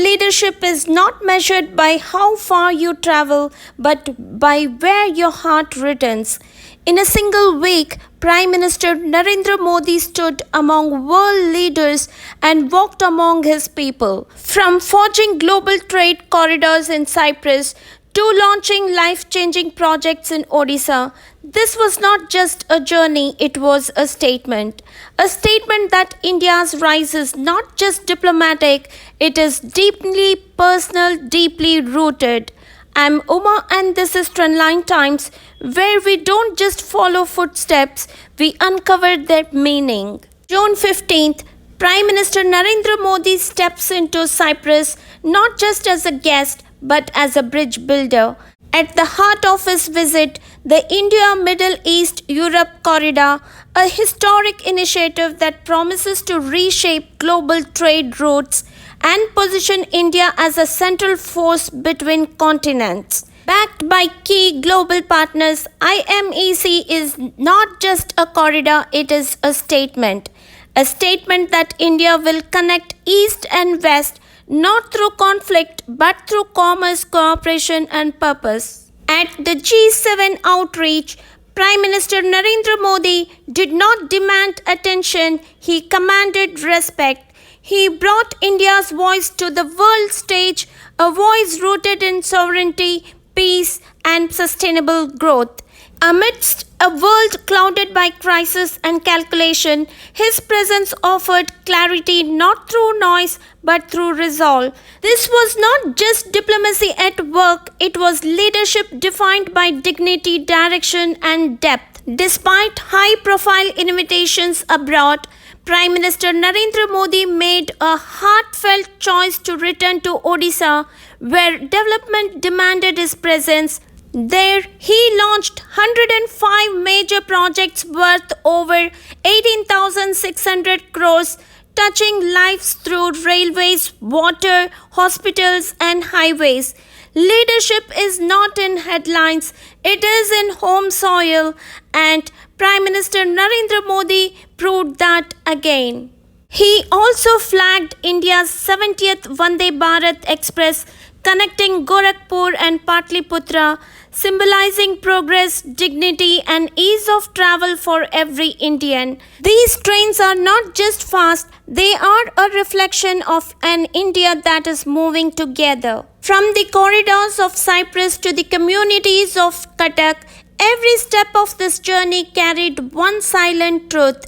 leadership is not measured by how far you travel, but by where your heart returns. In a single week, Prime Minister Narendra Modi stood among world leaders and walked among his people. From forging global trade corridors in Cyprus to launching life-changing projects in Odisha, this was not just a journey, it was a statement. A statement that India's rise is not just diplomatic, it is deeply personal, deeply rooted. I'm Uma and this is Trendline Times, where we don't just follow footsteps, we uncover their meaning. June 15th, Prime Minister Narendra Modi steps into Cyprus not just as a guest but as a bridge builder. At the heart of his visit, the India-Middle East-Europe Corridor, a historic initiative that promises to reshape global trade routes and position India as a central force between continents. Backed by key global partners, IMEC is not just a corridor, it is a statement. A statement that India will connect East and West not through conflict but through commerce, cooperation and purpose. At the G7 outreach, Prime Minister Narendra Modi did not demand attention, he commanded respect. He brought India's voice to the world stage, a voice rooted in sovereignty, peace and sustainable growth. Amidst a world clouded by crisis and calculation, his presence offered clarity not through noise but through resolve. This was not just diplomacy at work, it was leadership defined by dignity, direction and depth. Despite high-profile invitations abroad, Prime Minister Narendra Modi made a heartfelt choice to return to Odisha, where development demanded his presence. There, he launched 105 major projects worth over 18,600 crores, touching lives through railways, water, hospitals and highways. Leadership is not in headlines, it is in home soil, and Prime Minister Narendra Modi proved that again. He also flagged India's 70th Vande Bharat Express connecting Gorakhpur and Patliputra, symbolizing progress, dignity and ease of travel for every Indian. These trains are not just fast, they are a reflection of an India that is moving together. From the corridors of Cyprus to the communities of Cuttack, every step of this journey carried one silent truth.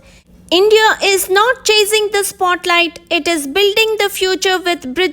India is not chasing the spotlight, it is building the future with bridges